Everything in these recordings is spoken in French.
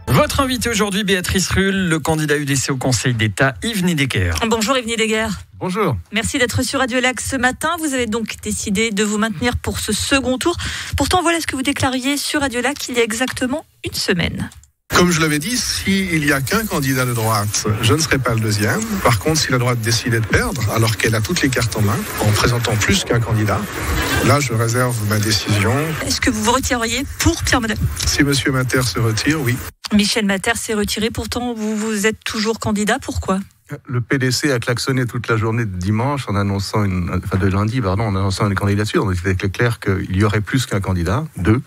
Votre invité aujourd'hui, Béatrice Rulle, le candidat UDC au Conseil d'État, Yves Nideguer. Bonjour Yves Nideguer. Bonjour. Merci d'être sur Radio Lac ce matin. Vous avez donc décidé de vous maintenir pour ce second tour. Pourtant, voilà ce que vous déclariez sur Radio Lac il y a exactement une semaine. Comme je l'avais dit, s'il n'y a qu'un candidat de droite, je ne serai pas le deuxième. Par contre, si la droite décidait de perdre, alors qu'elle a toutes les cartes en main, en présentant plus qu'un candidat, là, je réserve ma décision. Est-ce que vous vous retireriez pour Pierre Modet ? Si M. Matter se retire, oui. Michel Matter s'est retiré, pourtant vous êtes toujours candidat, pourquoi ? Le PDC a klaxonné toute la journée de dimanche en annonçant de lundi, en annonçant une candidature. Donc il était clair qu'il y aurait plus qu'un candidat, deux,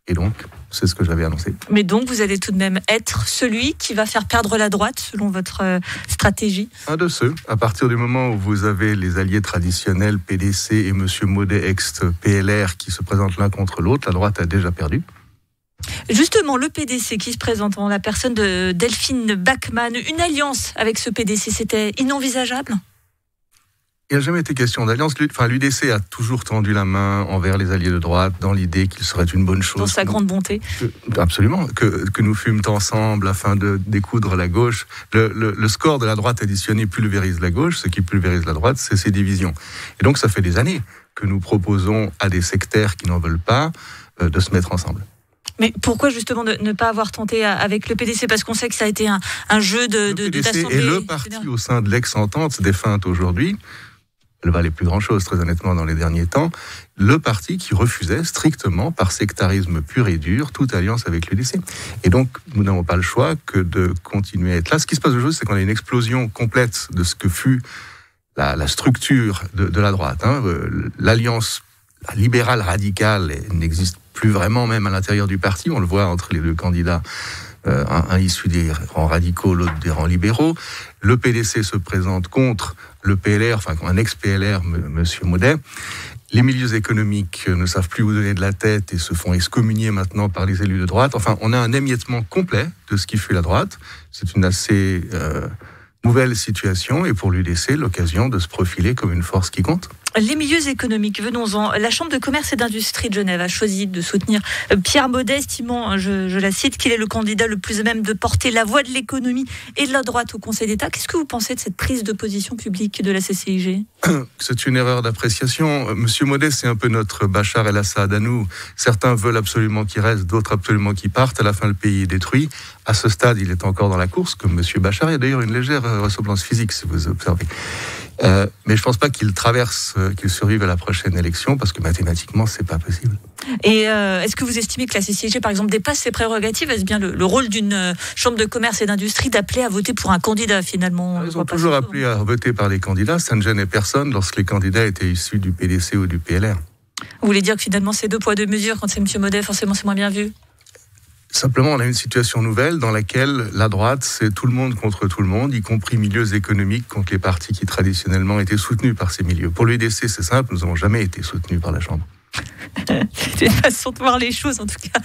et donc c'est ce que j'avais annoncé. Mais donc vous allez tout de même être celui qui va faire perdre la droite selon votre stratégie ? Un de ceux. À partir du moment où vous avez les alliés traditionnels PDC et M. Modet ex-PLR qui se présentent l'un contre l'autre, la droite a déjà perdu. Justement, le PDC qui se présente en la personne de Delphine Bachmann, une alliance avec ce PDC, c'était inenvisageable ? Il n'a jamais été question d'alliance. L'UDC a toujours tendu la main envers les alliés de droite dans l'idée qu'il serait une bonne chose. Dans sa grande bonté. Absolument. Que nous fûmes ensemble afin de découdre la gauche. Le score de la droite additionné pulvérise la gauche. Ce qui pulvérise la droite, c'est ses divisions. Et donc, ça fait des années que nous proposons à des sectaires qui n'en veulent pas de se mettre ensemble. Mais pourquoi justement ne pas avoir tenté avec le PDC ? Parce qu'on sait que ça a été un jeu d'assemblée. Le PDC est le parti au sein de l'ex-entente défunte aujourd'hui. Elle valait plus grand-chose, très honnêtement, dans les derniers temps. Le parti qui refusait strictement, par sectarisme pur et dur, toute alliance avec l'UDC. Et donc, nous n'avons pas le choix que de continuer à être là. Ce qui se passe aujourd'hui, c'est qu'on a une explosion complète de ce que fut la structure de la droite. L'alliance libérale radicale n'existe plus vraiment, même à l'intérieur du parti. On le voit entre les deux candidats, un issu des rangs radicaux, l'autre des rangs libéraux. Le PDC se présente contre le PLR, un ex-PLR, M. Modet. Les milieux économiques ne savent plus où donner de la tête et se font excommunier maintenant par les élus de droite. Enfin, on a un émiettement complet de ce qui fut la droite. C'est une assez nouvelle situation et pour l'UDC, l'occasion de se profiler comme une force qui compte. Les milieux économiques, venons-en. La Chambre de commerce et d'industrie de Genève a choisi de soutenir Pierre Modet, estimant, je la cite, qu'il est le candidat le plus à même de porter la voix de l'économie et de la droite au Conseil d'État. Qu'est-ce que vous pensez de cette prise de position publique de la CCIG ? C'est une erreur d'appréciation. Monsieur Modet, c'est un peu notre Bachar el-Assad à nous. Certains veulent absolument qu'il reste, d'autres absolument qu'il parte. À la fin, le pays est détruit. À ce stade, il est encore dans la course, comme Monsieur Bachar. Il y a d'ailleurs une légère ressemblance physique, si vous observez. Mais je ne pense pas qu'il survive à la prochaine élection, parce que mathématiquement, c'est pas possible. Et est-ce que vous estimez que la CCIG, par exemple, dépasse ses prérogatives ? Est-ce bien le rôle d'une chambre de commerce et d'industrie d'appeler à voter pour un candidat, finalement ? Ils ont toujours appelé à voter par les candidats. Ça ne gênait personne lorsque les candidats étaient issus du PDC ou du PLR. Vous voulez dire que finalement, c'est deux poids, deux mesures. Quand c'est M. Modet, forcément, c'est moins bien vu ? Simplement, on a une situation nouvelle dans laquelle la droite, c'est tout le monde contre tout le monde, y compris milieux économiques contre les partis qui traditionnellement étaient soutenus par ces milieux. Pour l'UDC, c'est simple, nous n'avons jamais été soutenus par la Chambre. C'est une façon de voir les choses, en tout cas.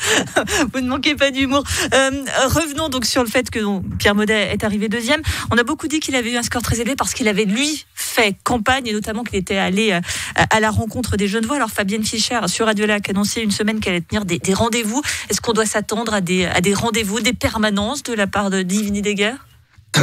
Vous ne manquez pas d'humour. Revenons donc sur le fait que Pierre Modet est arrivé deuxième. On a beaucoup dit qu'il avait eu un score très élevé parce qu'il avait, lui, fait campagne et notamment qu'il était allé à la rencontre des jeunes voix. Alors Fabienne Fischer, sur Radio Lac, a annoncé une semaine qu'elle allait tenir des rendez-vous. Est-ce qu'on doit s'attendre à des rendez-vous, des permanences de la part d'Yves Nideguer ?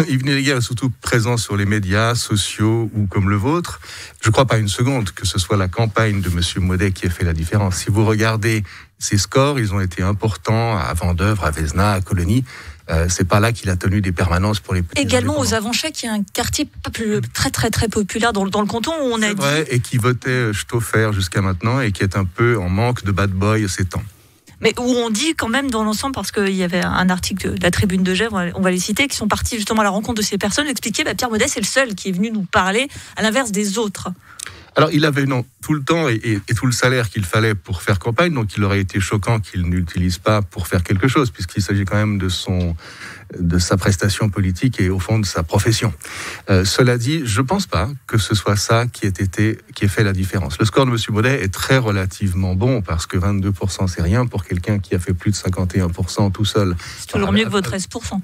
Yves Nideguer est surtout présent sur les médias sociaux ou comme le vôtre. Je ne crois pas une seconde que ce soit la campagne de M. Modet qui ait fait la différence. Si vous regardez ses scores, ils ont été importants à Vendeuvre, à Vézena, à Colonie. C'est pas là qu'il a tenu des permanences pour les petits. Également aux Avonchais, qui est un quartier très très très populaire dans le canton où on a dit. C'est vrai, et qui votait Stauffer jusqu'à maintenant et qui est un peu en manque de bad boy ces temps. Mais où on dit quand même dans l'ensemble, parce qu'il y avait un article de la Tribune de Gèvres, on va les citer, qui sont partis justement à la rencontre de ces personnes, expliquer Pierre Modet, c'est le seul qui est venu nous parler, à l'inverse des autres. Alors, il avait tout le temps et tout le salaire qu'il fallait pour faire campagne, donc il aurait été choquant qu'il n'utilise pas pour faire quelque chose, puisqu'il s'agit quand même de sa prestation politique et au fond de sa profession. Cela dit, je ne pense pas que ce soit ça qui ait fait la différence. Le score de M. Modet est très relativement bon, parce que 22%, c'est rien pour quelqu'un qui a fait plus de 51% tout seul. C'est toujours mieux que vos 13%.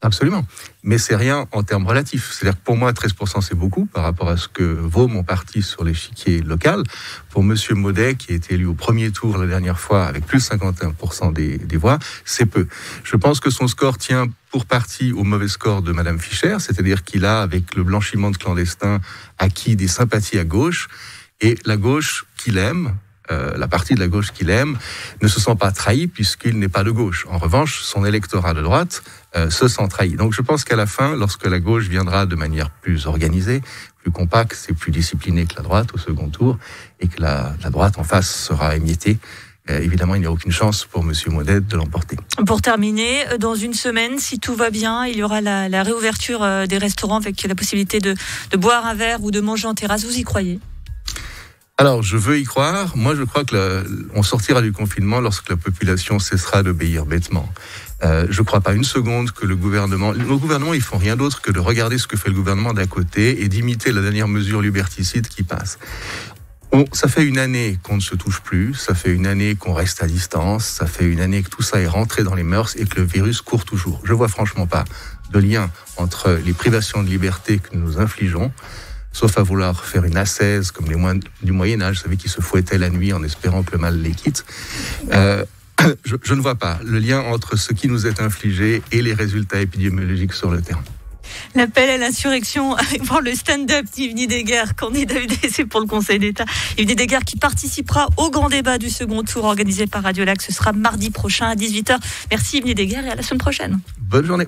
Absolument. Mais c'est rien en termes relatifs. C'est-à-dire que pour moi, 13%, c'est beaucoup par rapport à ce que vaut mon parti sur l'échiquier local. Pour M. Maudet, qui a été élu au premier tour la dernière fois avec plus de 51% des voix, c'est peu. Je pense que son score tient pour partie au mauvais score de Mme Fischer, c'est-à-dire qu'il a, avec le blanchiment de clandestins, acquis des sympathies à gauche, et la gauche qu'il aime, la partie de la gauche qu'il aime, ne se sent pas trahi puisqu'il n'est pas de gauche. En revanche, son électorat de droite se sent trahi. Donc je pense qu'à la fin, lorsque la gauche viendra de manière plus organisée, plus compacte et plus disciplinée que la droite au second tour, et que la droite en face sera émiettée, évidemment, il n'y a aucune chance pour M. Maudet de l'emporter. Pour terminer, dans une semaine, si tout va bien, il y aura la réouverture des restaurants avec la possibilité de boire un verre ou de manger en terrasse. Vous y croyez ? Alors, je veux y croire. Moi, je crois qu'on sortira du confinement lorsque la population cessera d'obéir bêtement. Je ne crois pas une seconde que nos gouvernements, ils font rien d'autre que de regarder ce que fait le gouvernement d'à côté et d'imiter la dernière mesure liberticide qui passe. Ça fait une année qu'on ne se touche plus, ça fait une année qu'on reste à distance, ça fait une année que tout ça est rentré dans les mœurs et que le virus court toujours. Je vois franchement pas de lien entre les privations de liberté que nous infligeons, sauf à vouloir faire une ascèse comme les moines du Moyen-Âge, vous savez, qui se fouettaient la nuit en espérant que le mal les quitte. Je ne vois pas le lien entre ce qui nous est infligé et les résultats épidémiologiques sur le terrain. L'appel à l'insurrection pour le stand-up d'Yves Deguerre, candidat UDC pour le Conseil d'État. Yves Deguerre qui participera au grand débat du second tour organisé par Radio Lac. Ce sera mardi prochain à 18h. Merci Yves Deguerre et à la semaine prochaine. Bonne journée.